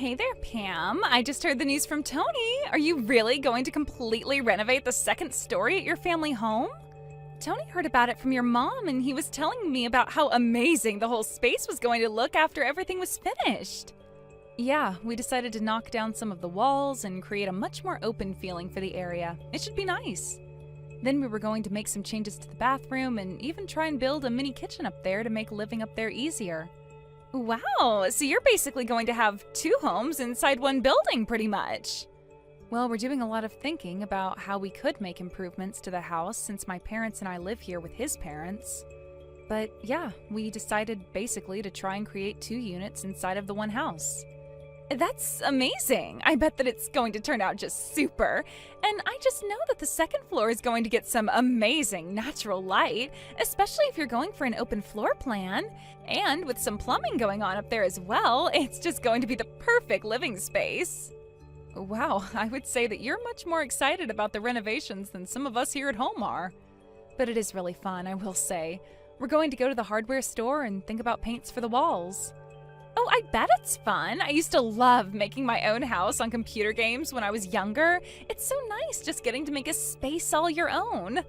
Hey there, Pam. I just heard the news from Tony. Are you really going to completely renovate the second story at your family home? Tony heard about it from your mom, and he was telling me about how amazing the whole space was going to look after everything was finished. Yeah, we decided to knock down some of the walls and create a much more open feeling for the area. It should be nice. Then we were going to make some changes to the bathroom and even try and build a mini kitchen up there to make living up there easier. Wow, so you're basically going to have two homes inside one building, pretty much. Well, we're doing a lot of thinking about how we could make improvements to the house since my parents and I live here with his parents. But yeah, we decided basically to try and create two units inside of the one house. That's amazing. I bet that it's going to turn out just super. And I just know that the second floor is going to get some amazing natural light, especially if you're going for an open floor plan. And with some plumbing going on up there as well, it's just going to be the perfect living space. Wow, I would say that you're much more excited about the renovations than some of us here at home are. But it is really fun, I will say. We're going to go to the hardware store and think about paints for the walls. Oh, I bet it's fun. I used to love making my own house on computer games when I was younger. It's so nice just getting to make a space all your own.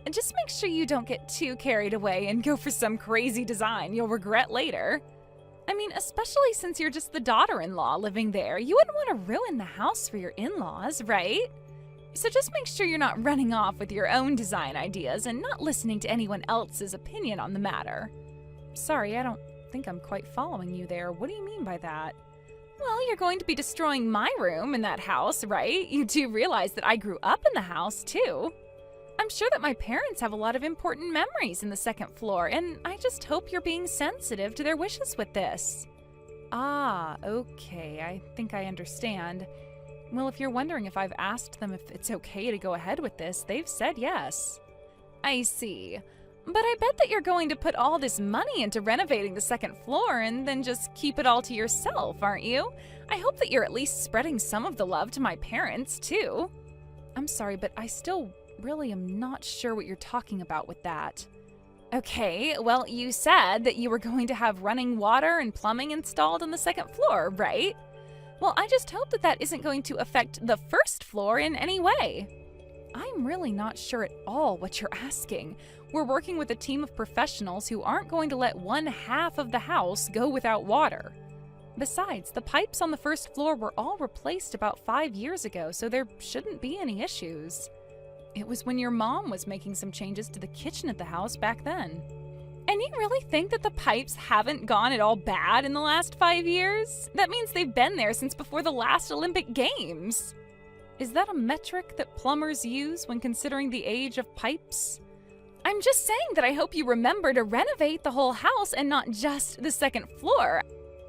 And just make sure you don't get too carried away and go for some crazy design you'll regret later. I mean, especially since you're just the daughter-in-law living there, you wouldn't want to ruin the house for your in-laws, right? So just make sure you're not running off with your own design ideas and not listening to anyone else's opinion on the matter. Sorry, I don't think I'm quite following you there. What do you mean by that? Well, you're going to be destroying my room in that house, right? You do realize that I grew up in the house, too. I'm sure that my parents have a lot of important memories in the second floor, and I just hope you're being sensitive to their wishes with this. Ah, okay, I think I understand. Well, if you're wondering if I've asked them if it's okay to go ahead with this, they've said yes. I see. But I bet that you're going to put all this money into renovating the second floor and then just keep it all to yourself, aren't you? I hope that you're at least spreading some of the love to my parents, too. I'm sorry, but I still really am not sure what you're talking about with that. Okay, well, you said that you were going to have running water and plumbing installed on the second floor, right? Well, I just hope that that isn't going to affect the first floor in any way. I'm really not sure at all what you're asking. We're working with a team of professionals who aren't going to let one half of the house go without water. Besides, the pipes on the first floor were all replaced about 5 years ago, so there shouldn't be any issues. It was when your mom was making some changes to the kitchen at the house back then. And you really think that the pipes haven't gone at all bad in the last 5 years? That means they've been there since before the last Olympic Games. Is that a metric that plumbers use when considering the age of pipes? I'm just saying that I hope you remember to renovate the whole house and not just the second floor.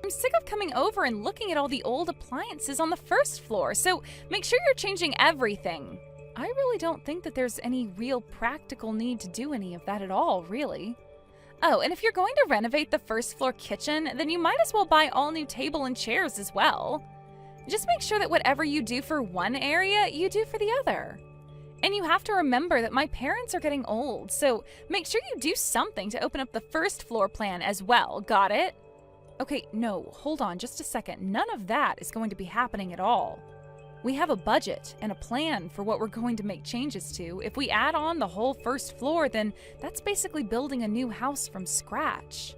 I'm sick of coming over and looking at all the old appliances on the first floor, so make sure you're changing everything. I really don't think that there's any real practical need to do any of that at all, really. Oh, and if you're going to renovate the first floor kitchen, then you might as well buy all new table and chairs as well. Just make sure that whatever you do for one area, you do for the other. And you have to remember that my parents are getting old, so make sure you do something to open up the first floor plan as well, got it? Okay, no, hold on just a second. None of that is going to be happening at all. We have a budget and a plan for what we're going to make changes to. If we add on the whole first floor, then that's basically building a new house from scratch.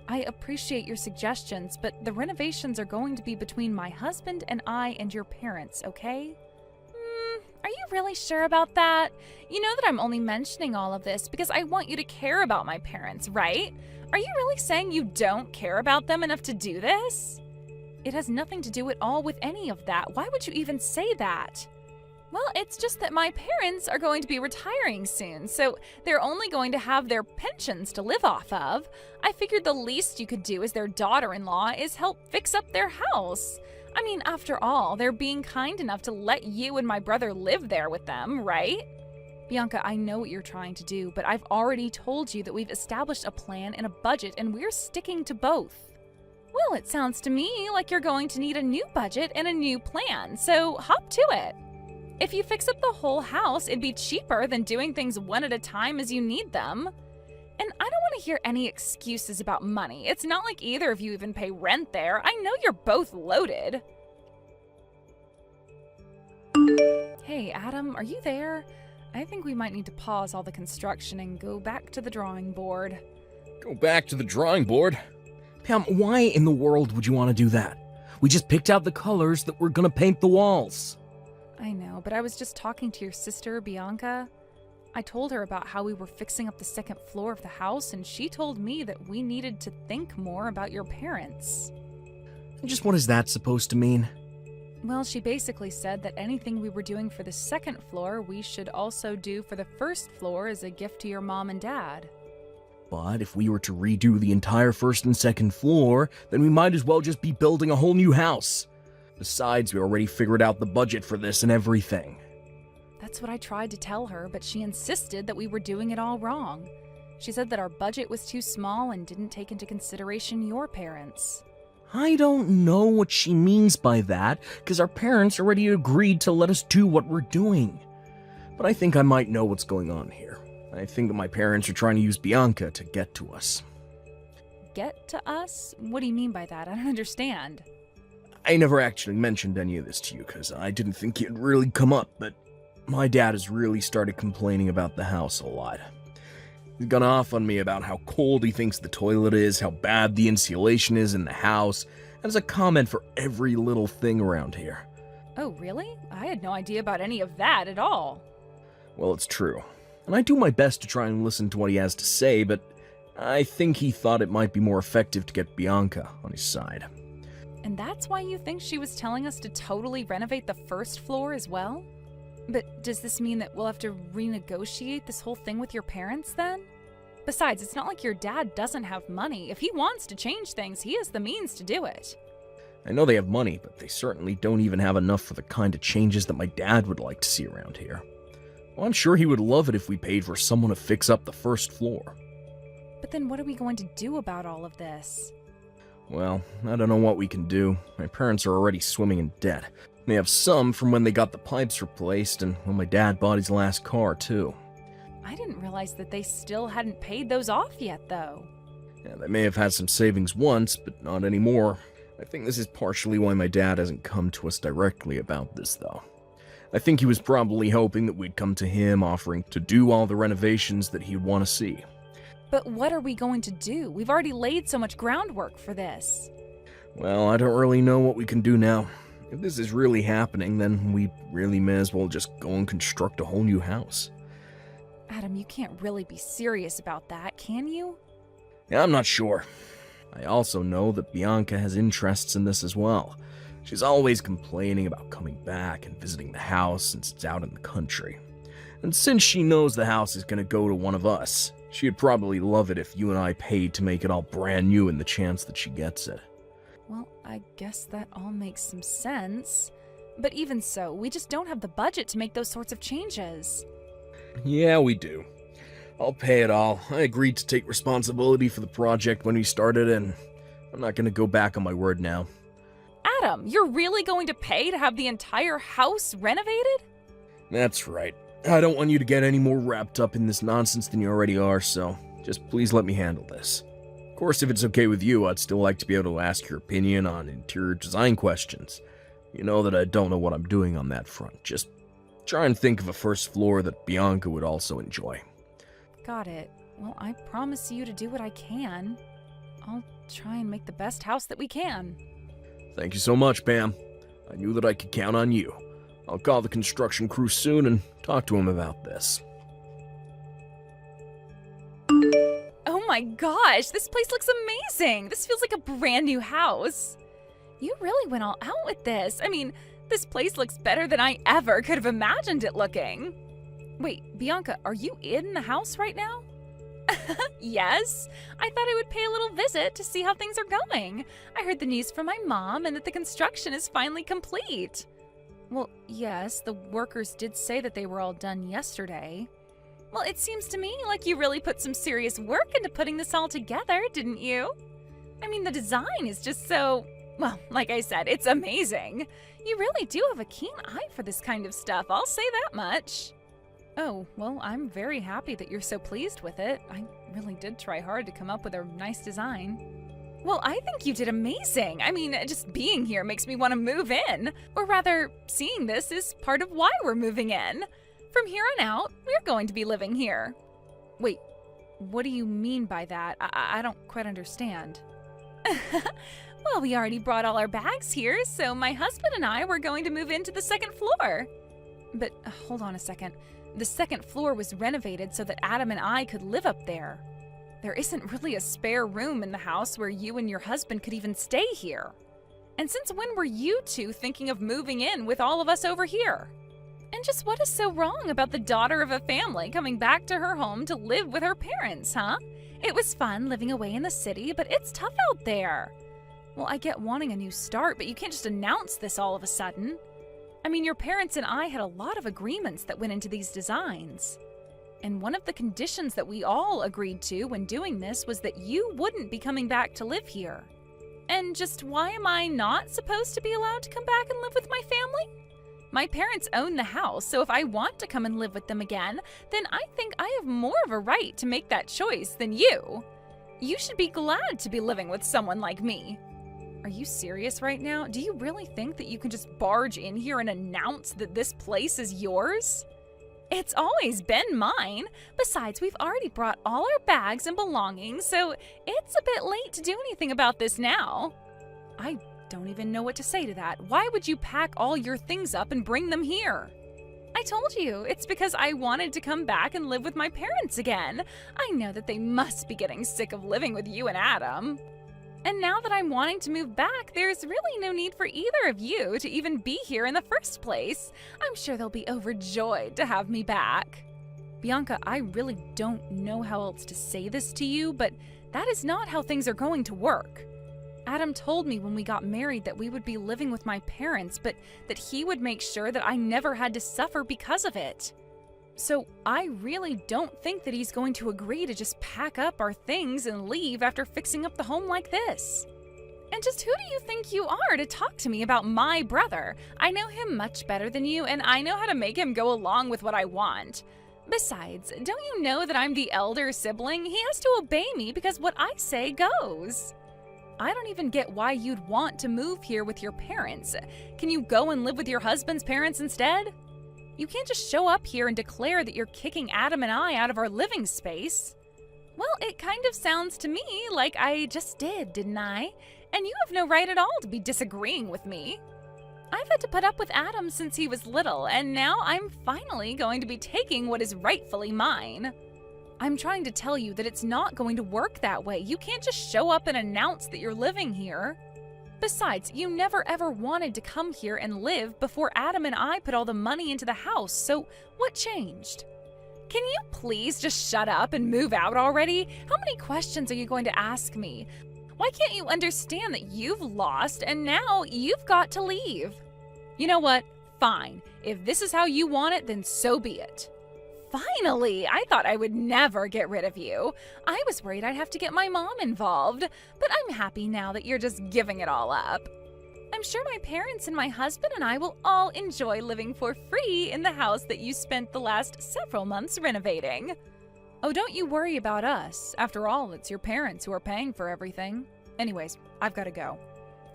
I appreciate your suggestions, but the renovations are going to be between my husband and I and your parents, okay? Are you really sure about that? You know that I'm only mentioning all of this because I want you to care about my parents, right? Are you really saying you don't care about them enough to do this? It has nothing to do at all with any of that. Why would you even say that? Well, it's just that my parents are going to be retiring soon, so they're only going to have their pensions to live off of. I figured the least you could do as their daughter-in-law is help fix up their house. I mean, after all, they're being kind enough to let you and my brother live there with them, right? Bianca, I know what you're trying to do, but I've already told you that we've established a plan and a budget, and we're sticking to both. Well, it sounds to me like you're going to need a new budget and a new plan, so hop to it. If you fix up the whole house, it'd be cheaper than doing things one at a time as you need them. And I don't want to hear any excuses about money. It's not like either of you even pay rent there. I know you're both loaded. Hey, Adam, are you there? I think we might need to pause all the construction and go back to the drawing board. Go back to the drawing board? Pam, why in the world would you want to do that? We just picked out the colors that we're gonna paint the walls. I know, but I was just talking to your sister, Bianca. I told her about how we were fixing up the second floor of the house, and she told me that we needed to think more about your parents. Just what is that supposed to mean? Well, she basically said that anything we were doing for the second floor, we should also do for the first floor as a gift to your mom and dad. But if we were to redo the entire first and second floor, then we might as well just be building a whole new house. Besides, we already figured out the budget for this and everything. That's what I tried to tell her, but she insisted that we were doing it all wrong. She said that our budget was too small and didn't take into consideration your parents. I don't know what she means by that, because our parents already agreed to let us do what we're doing. But I think I might know what's going on here. I think that my parents are trying to use Bianca to get to us. Get to us? What do you mean by that? I don't understand. I never actually mentioned any of this to you, because I didn't think it'd really come up, but my dad has really started complaining about the house a lot. He's gone off on me about how cold he thinks the toilet is, how bad the insulation is in the house, and as a comment for every little thing around here. Oh, really? I had no idea about any of that at all. Well, it's true. And I do my best to try and listen to what he has to say, but I think he thought it might be more effective to get Bianca on his side. And that's why you think she was telling us to totally renovate the first floor as well? But does this mean that we'll have to renegotiate this whole thing with your parents then? Besides, it's not like your dad doesn't have money. If he wants to change things, he has the means to do it. I know they have money, but they certainly don't even have enough for the kind of changes that my dad would like to see around here. Well, I'm sure he would love it if we paid for someone to fix up the first floor. But then what are we going to do about all of this? Well, I don't know what we can do. My parents are already swimming in debt. They have some from when they got the pipes replaced and when my dad bought his last car, too. I didn't realize that they still hadn't paid those off yet, though. Yeah, they may have had some savings once, but not anymore. I think this is partially why my dad hasn't come to us directly about this, though. I think he was probably hoping that we'd come to him offering to do all the renovations that he'd want to see. But what are we going to do? We've already laid so much groundwork for this. Well, I don't really know what we can do now. If this is really happening, then we really may as well just go and construct a whole new house. Adam, you can't really be serious about that, can you? Yeah, I'm not sure. I also know that Bianca has interests in this as well. She's always complaining about coming back and visiting the house since it's out in the country. And since she knows the house is going to go to one of us, she'd probably love it if you and I paid to make it all brand new in the chance that she gets it. Well, I guess that all makes some sense. But even so, we just don't have the budget to make those sorts of changes. Yeah, we do. I'll pay it all. I agreed to take responsibility for the project when we started, and I'm not going to go back on my word now. Adam, you're really going to pay to have the entire house renovated? That's right. I don't want you to get any more wrapped up in this nonsense than you already are, so just please let me handle this. Of course, if it's okay with you, I'd still like to be able to ask your opinion on interior design questions. You know that I don't know what I'm doing on that front. Just try and think of a first floor that Bianca would also enjoy. Got it. Well, I promise you to do what I can. I'll try and make the best house that we can. Thank you so much, Pam. I knew that I could count on you. I'll call the construction crew soon and talk to him about this. Oh my gosh, this place looks amazing! This feels like a brand new house. You really went all out with this. I mean, this place looks better than I ever could have imagined it looking. Wait, Bianca, are you in the house right now? Yes. I thought I would pay a little visit to see how things are going. I heard the news from my mom and that the construction is finally complete. Well, yes, the workers did say that they were all done yesterday. Well, it seems to me like you really put some serious work into putting this all together, didn't you? I mean, the design is just so, well, like I said, it's amazing. You really do have a keen eye for this kind of stuff, I'll say that much. Oh, well, I'm very happy that you're so pleased with it. I really did try hard to come up with a nice design. Well, I think you did amazing. I mean, just being here makes me want to move in. Or rather, seeing this is part of why we're moving in. From here on out, we're going to be living here. Wait, what do you mean by that? I don't quite understand. Well, we already brought all our bags here, so my husband and I were going to move into the second floor. But hold on a second. The second floor was renovated so that Adam and I could live up there. There isn't really a spare room in the house where you and your husband could even stay here. And since when were you two thinking of moving in with all of us over here? And just what is so wrong about the daughter of a family coming back to her home to live with her parents, huh? It was fun living away in the city, but it's tough out there. Well, I get wanting a new start, but you can't just announce this all of a sudden. I mean, your parents and I had a lot of agreements that went into these designs. And one of the conditions that we all agreed to when doing this was that you wouldn't be coming back to live here. And just why am I not supposed to be allowed to come back and live with my family? My parents own the house, so if I want to come and live with them again, then I think I have more of a right to make that choice than you. You should be glad to be living with someone like me. Are you serious right now? Do you really think that you can just barge in here and announce that this place is yours? It's always been mine. Besides, we've already brought all our bags and belongings, so it's a bit late to do anything about this now. I don't even know what to say to that. Why would you pack all your things up and bring them here? I told you, it's because I wanted to come back and live with my parents again. I know that they must be getting sick of living with you and Adam. And now that I'm wanting to move back, there's really no need for either of you to even be here in the first place. I'm sure they'll be overjoyed to have me back. Bianca, I really don't know how else to say this to you, but that is not how things are going to work. Adam told me when we got married that we would be living with my parents, but that he would make sure that I never had to suffer because of it. So I really don't think that he's going to agree to just pack up our things and leave after fixing up the home like this. And just who do you think you are to talk to me about my brother? I know him much better than you, and I know how to make him go along with what I want. Besides, don't you know that I'm the elder sibling? He has to obey me because what I say goes. I don't even get why you'd want to move here with your parents. Can you go and live with your husband's parents instead? You can't just show up here and declare that you're kicking Adam and I out of our living space. Well, it kind of sounds to me like I just did, didn't I? And you have no right at all to be disagreeing with me. I've had to put up with Adam since he was little, and now I'm finally going to be taking what is rightfully mine. I'm trying to tell you that it's not going to work that way. You can't just show up and announce that you're living here. Besides, you never ever wanted to come here and live before Adam and I put all the money into the house, so what changed? Can you please just shut up and move out already? How many questions are you going to ask me? Why can't you understand that you've lost and now you've got to leave? You know what? Fine. If this is how you want it, then so be it. Finally! I thought I would never get rid of you. I was worried I'd have to get my mom involved, but I'm happy now that you're just giving it all up. I'm sure my parents and my husband and I will all enjoy living for free in the house that you spent the last several months renovating. Oh, don't you worry about us. After all, it's your parents who are paying for everything. Anyways, I've got to go.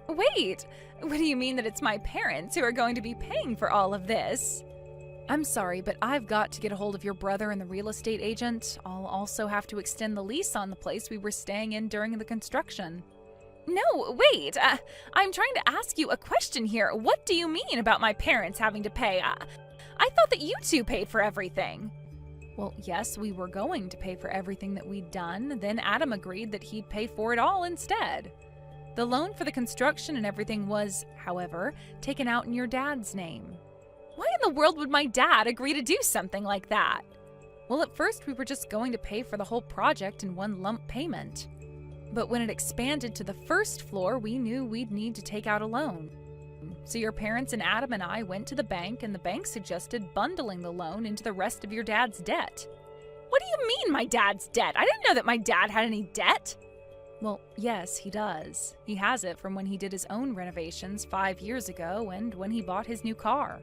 Wait! What do you mean that it's my parents who are going to be paying for all of this? I'm sorry, but I've got to get a hold of your brother and the real estate agent. I'll also have to extend the lease on the place we were staying in during the construction. No, wait! I'm trying to ask you a question here. What do you mean about my parents having to pay? I thought that you two paid for everything. Well, yes, we were going to pay for everything that we'd done. Then Adam agreed that he'd pay for it all instead. The loan for the construction and everything was, however, taken out in your dad's name. Why in the world would my dad agree to do something like that? Well, at first we were just going to pay for the whole project in one lump payment. But when it expanded to the first floor, we knew we'd need to take out a loan. So your parents and Adam and I went to the bank, and the bank suggested bundling the loan into the rest of your dad's debt. What do you mean, my dad's debt? I didn't know that my dad had any debt. Well, yes, he does. He has it from when he did his own renovations 5 years ago and when he bought his new car.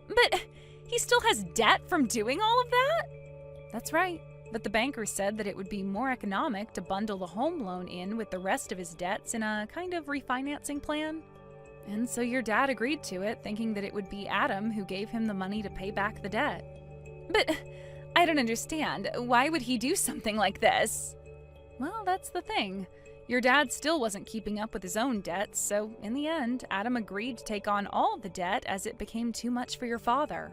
But He still has debt from doing all of that? That's right. But the banker said that it would be more economic to bundle the home loan in with the rest of his debts in a kind of refinancing plan. And so your dad agreed to it, thinking that it would be Adam who gave him the money to pay back the debt. But I don't understand. Why would he do something like this? Well, that's the thing. Your dad still wasn't keeping up with his own debts, so in the end, Adam agreed to take on all the debt as it became too much for your father.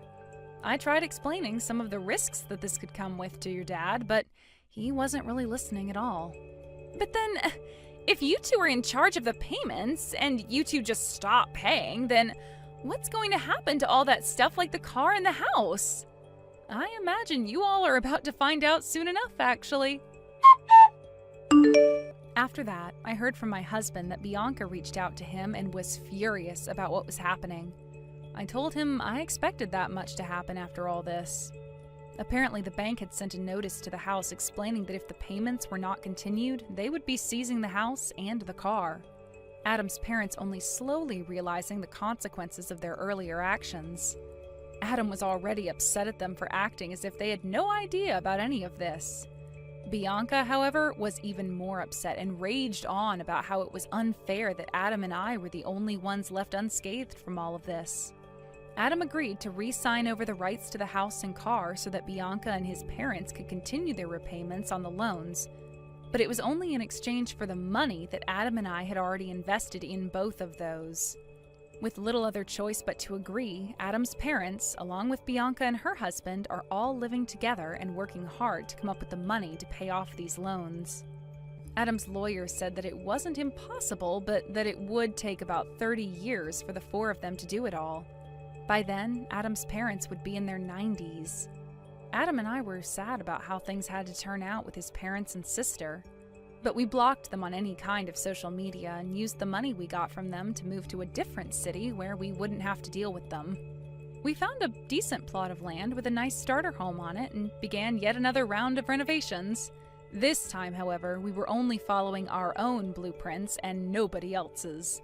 I tried explaining some of the risks that this could come with to your dad, but he wasn't really listening at all. But then, if you two are in charge of the payments and you two just stop paying, then what's going to happen to all that stuff like the car and the house? I imagine you all are about to find out soon enough, actually. After that, I heard from my husband that Bianca reached out to him and was furious about what was happening. I told him I expected that much to happen after all this. Apparently, the bank had sent a notice to the house explaining that if the payments were not continued, they would be seizing the house and the car. Adam's parents only slowly realizing the consequences of their earlier actions. Adam was already upset at them for acting as if they had no idea about any of this. Bianca, however, was even more upset and raged on about how it was unfair that Adam and I were the only ones left unscathed from all of this. Adam agreed to re-sign over the rights to the house and car so that Bianca and his parents could continue their repayments on the loans, but it was only in exchange for the money that Adam and I had already invested in both of those. With little other choice but to agree, Adam's parents, along with Bianca and her husband, are all living together and working hard to come up with the money to pay off these loans. Adam's lawyer said that it wasn't impossible, but that it would take about 30 years for the four of them to do it all. By then, Adam's parents would be in their 90s. Adam and I were sad about how things had to turn out with his parents and sister, but we blocked them on any kind of social media and used the money we got from them to move to a different city where we wouldn't have to deal with them. We found a decent plot of land with a nice starter home on it and began yet another round of renovations. This time, however, we were only following our own blueprints and nobody else's.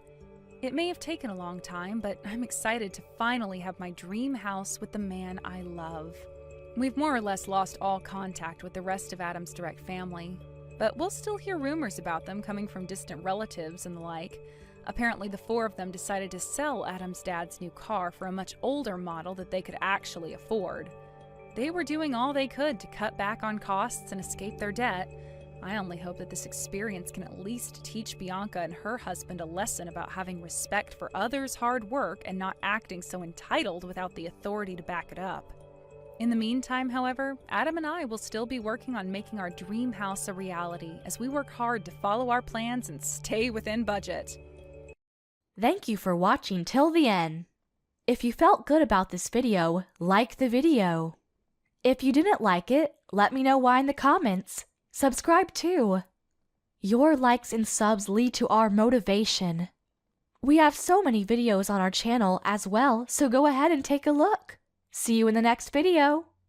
It may have taken a long time, but I'm excited to finally have my dream house with the man I love. We've more or less lost all contact with the rest of Adam's direct family, but we'll still hear rumors about them coming from distant relatives and the like. Apparently, the four of them decided to sell Adam's dad's new car for a much older model that they could actually afford. They were doing all they could to cut back on costs and escape their debt. I only hope that this experience can at least teach Bianca and her husband a lesson about having respect for others' hard work and not acting so entitled without the authority to back it up. In the meantime, however, Adam and I will still be working on making our dream house a reality as we work hard to follow our plans and stay within budget. Thank you for watching till the end. If you felt good about this video, like the video. If you didn't like it, let me know why in the comments. Subscribe too. Your likes and subs lead to our motivation. We have so many videos on our channel as well, so go ahead and take a look. See you in the next video.